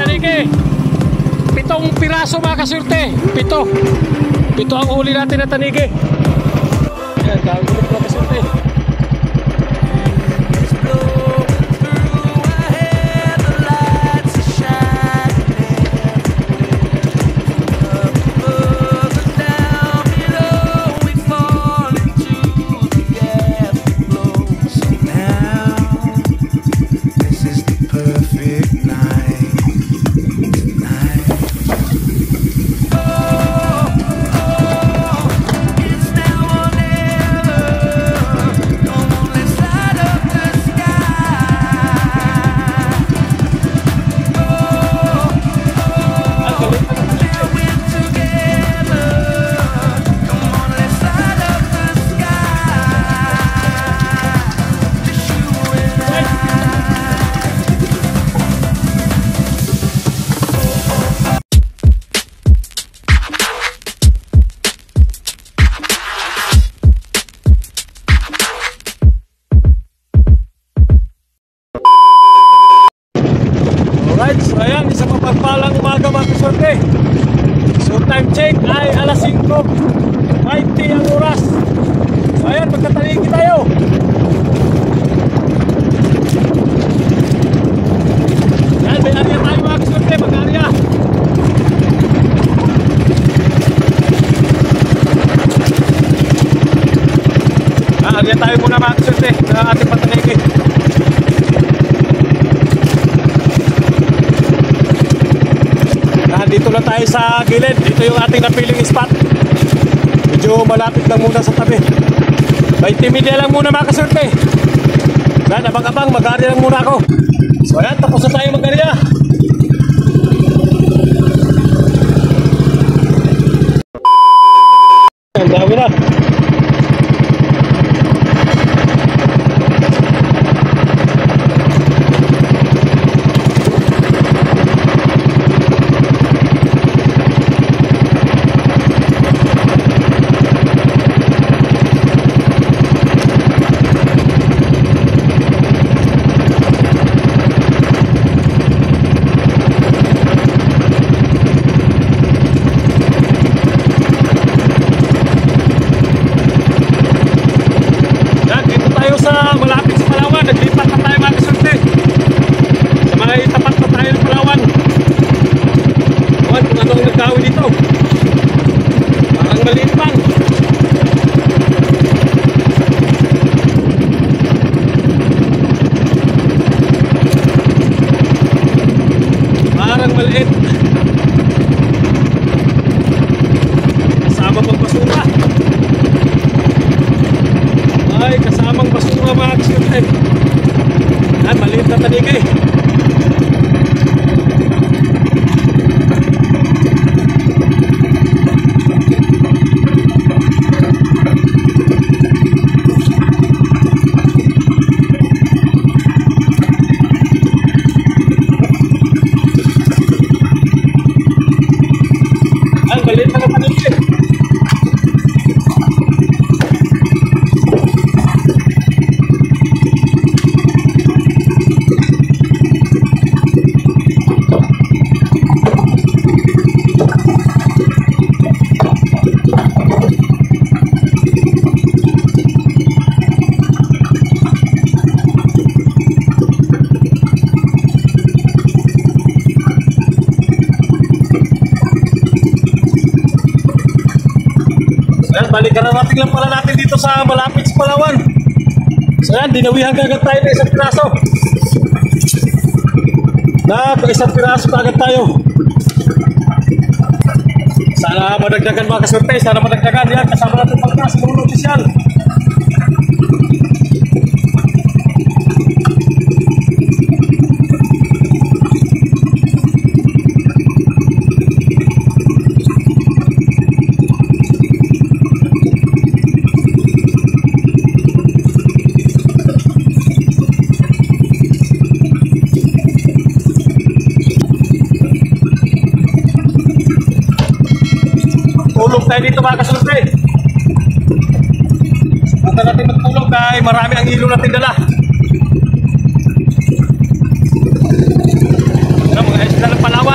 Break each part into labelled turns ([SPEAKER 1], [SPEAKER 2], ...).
[SPEAKER 1] Tanike. 7 piraso mga kasurte. 7 ang huli natin na tanike. Ayan, gagulog mga kasurte. So ayan, isang mapagpalang umaga mga kasurte. So time check ay alas 5:20 ang oras. So ayan, magkataligi tayo. Ayan, may area tayo mga kasurte, mag-area. Area tayo muna mga kasurte na ating pataligi. Dito lang tayo sa gilid. Dito yung ating napiling spot. Medyo malapit lang muna sa tabi. 20 media lang muna mga kasurte. Yan, abang-abang, mag-area lang muna ako. So ayan, tapos na tayo mag-area. Ang dami na. Kasamang basura mga kasurte. Yan, maliit na tanike. Yan, maliit na tanike. Balikan na natin lang pala natin dito sa malapit sa Palawan. So yan, dinawihan kagad tayo ng isang piraso. Isang piraso kagad tayo. Sana madagdagan mga kasurte, sana madagdagan. Yan, kasama natin pagkas, mga opisyal. Tayo dito mga kasurte. Punta natin magtulog dahil marami ang ilo natin dala. Mga isla ng Palawan.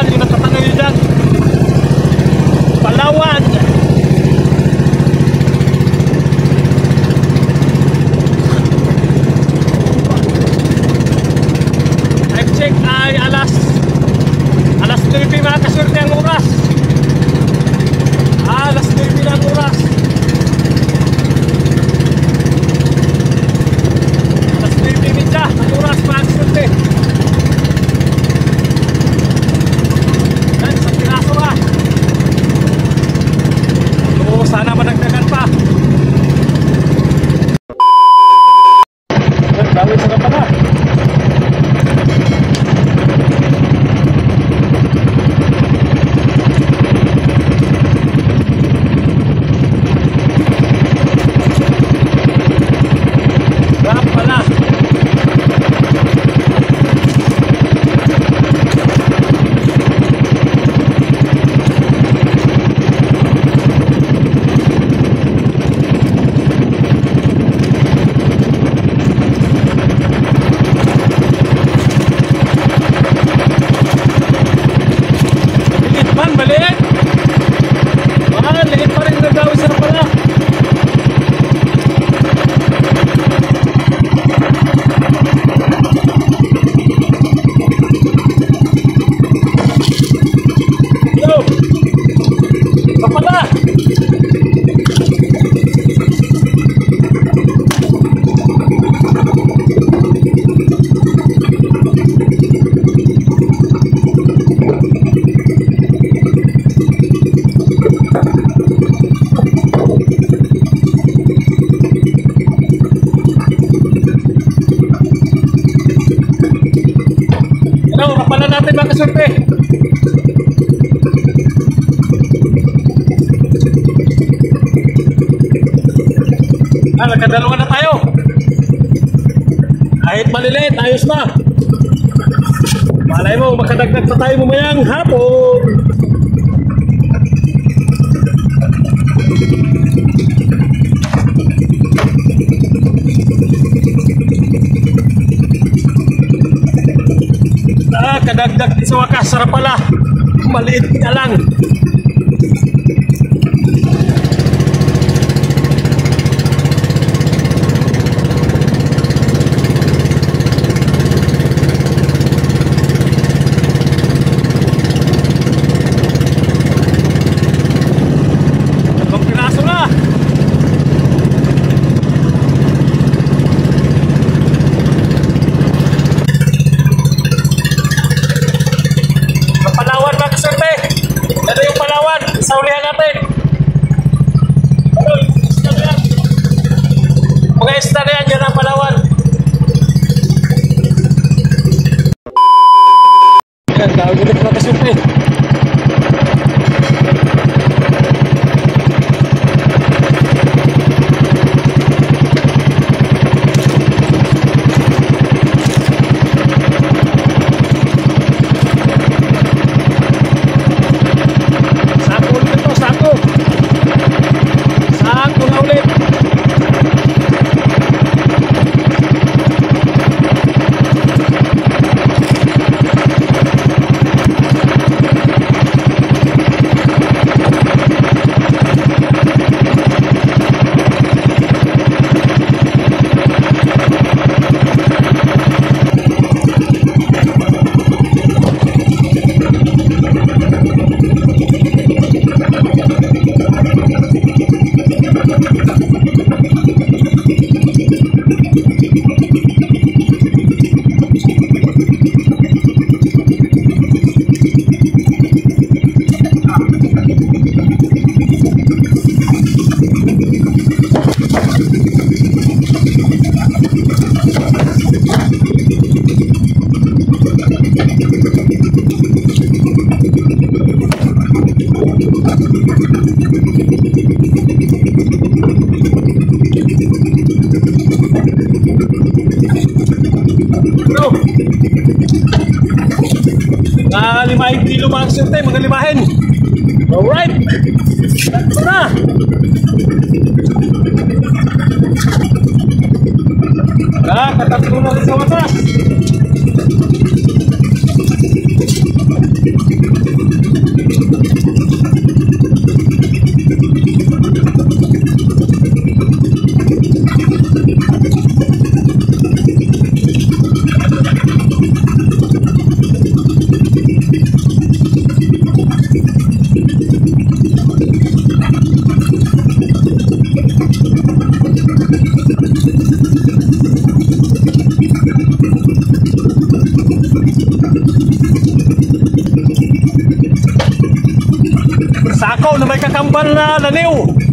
[SPEAKER 1] alas 9 mga kasurte ang oras. Alas 9 na ang oras. Alas 9 midya ang oras mga kasurte. Yan, sa piraso ka. Oo, sana managdagan pa. Yan, dami sa kapala. Kapalan natin mga kasurte. Nagkadalawa na tayo. Kahit maliliit, ayos na. Malay mo, makadagdag pa tayo mamayang hapon. Kadagdag di sa wakas, sarap pala. Maliit ka lang. Itong piraso na. Saulihan natin. Mga isda na yan, dyan ang Palawan. Yan, tawag ulit mga kasurte. Limahing kilo mga kasurte, mga limahin. Alright, ito na. Katatlo na rin sa watas. Sako na may kakambal na laniw.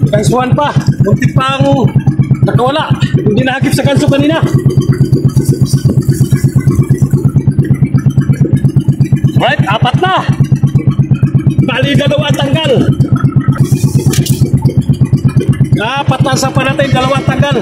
[SPEAKER 2] Kansuhan pa, muntik pang nakawala. Hindi nahagip sa kanso kanina. Right, apat na. Bali, dalawa tanggal. Apat na sa natin, dalawa tanggal.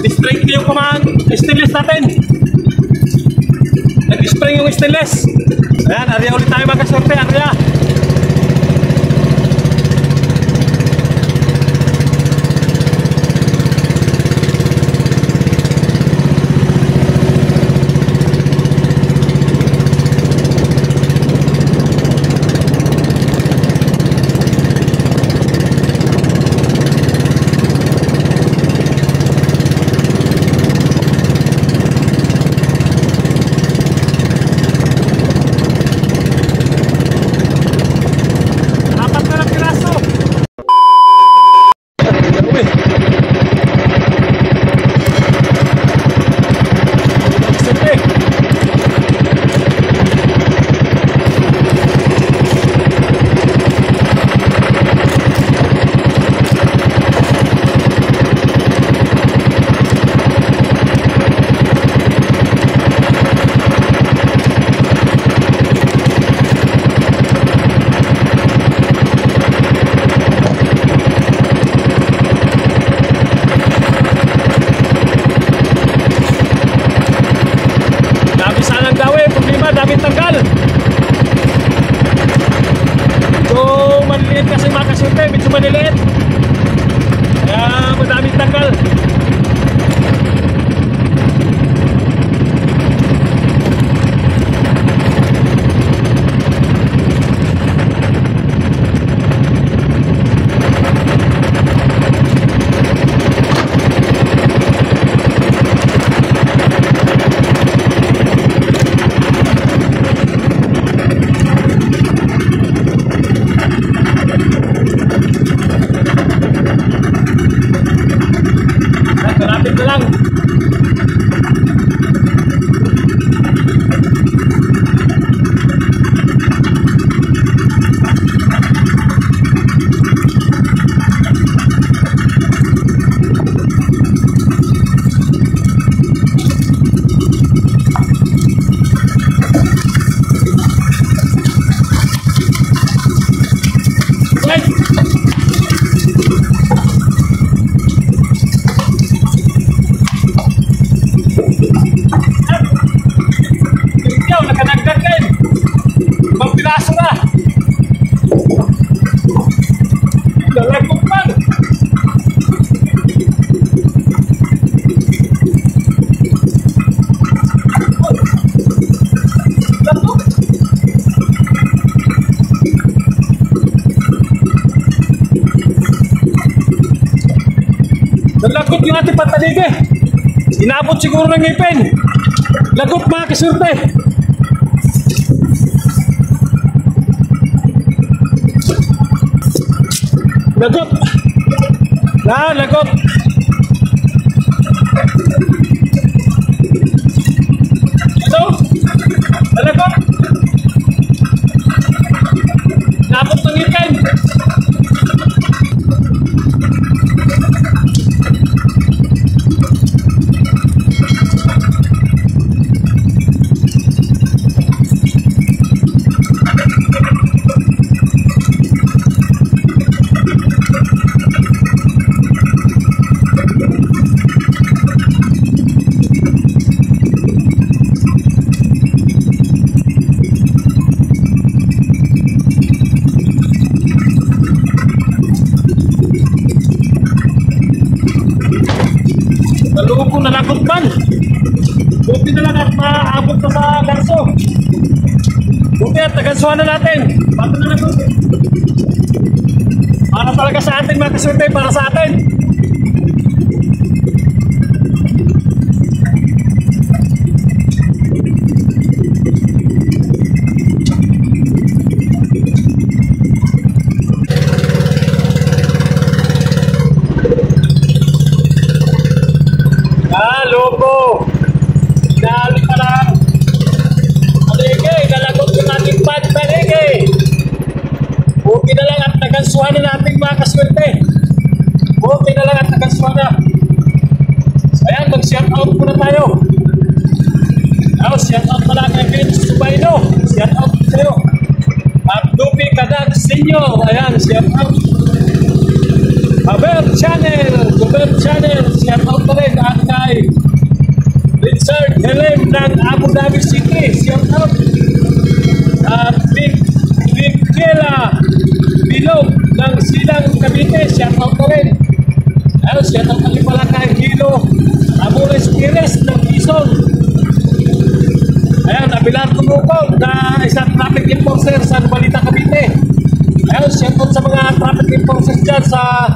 [SPEAKER 2] Nag-straight yung stainless natin. Nag-spring yung stainless. Ayan, area ulit tayo magkasorte, area.
[SPEAKER 1] piraso na. Nalagok man. Nalagok yung ating patalige. Inabot siguro ng ngipin. Lagot mga kasurte. Lagot. Lagot. Ano? Lagot. Inabot ng ngipin. Naluog ko nalakot man. Buti na lang at maabot na sa ganso. Buti at nagansuhan na natin. Bato na lang. Para talaga sa atin mga kasurte, para sa atin. Lobo. Dali pa lang. Talige, nalagot yung ating bad talige. Buti na lang at nagansuhan na natin mga kaswerte. Buti na lang at nagansuhan na. Ayan, mag-shout out muna tayo. Shout out pala kay Vince Subayno. Shout out sa'yo. At Dupi Kadag Senior. Ayan, shout out. Haber Channel. Shout out pa rin at kay Richard Helem ng Abu Dhabi City. Shout out. At Big Kela Bilog ng Silang Cavite. Shout out pa rin. Shout out pa rin pala kay Hilo Amores Pires ng Quezon. Ayan, Abilar Tumukog na isang traffic enforcer sa Balita Cavite. Ayan, shout out sa mga traffic enforcers dyan sa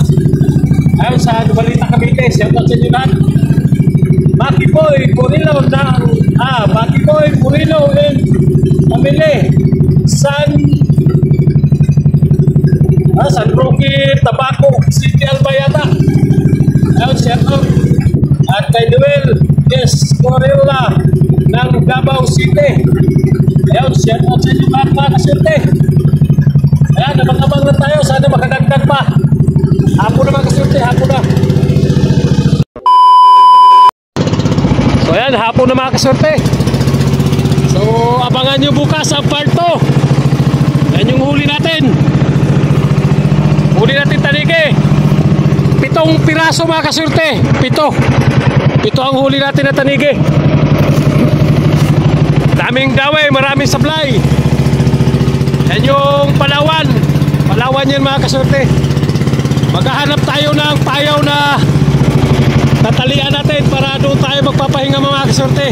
[SPEAKER 1] Balita Cavite. Shout out sa inyo lahat. Maki Boy Purilo and Pamili San Roque Tabaco City Albayata. Ayan, shout out. At kay Noel Coreola ng Davao City. Ayan, shout out sa inyo mga kasurte. Ayan, abang-abang na tayo. Sana makadagdag pa. Hapon na mga kasurte, hapon na. So ayan, hapon na mga kasurte. So abangan nyo bukas ang part 2. Yan yung huli natin. Huli natin talige. 7 piraso mga kasurte. 7 ang huli natin na tanige. Daming daway, maraming supply. Yan yung Palawan. Palawan yan mga kasurte. Maghahanap tayo ng payaw na tatalian natin para doon tayo magpapahinga mga kasurte.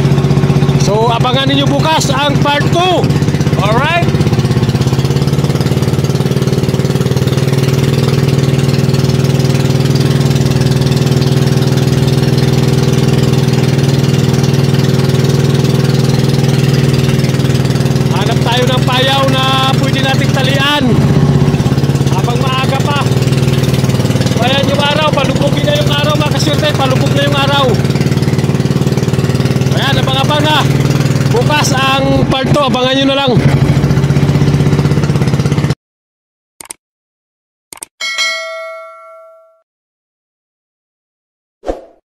[SPEAKER 1] So abangan ninyo bukas ang part 2. Alright? Hanap tayo ng payaw na pwede nating talian habang maaga pa. Ayan yung araw, palubugin na yung araw mga kasurte, palubog na yung araw. Ayan, abang-abang na. Bukas ang part 2, abangan nyo na lang.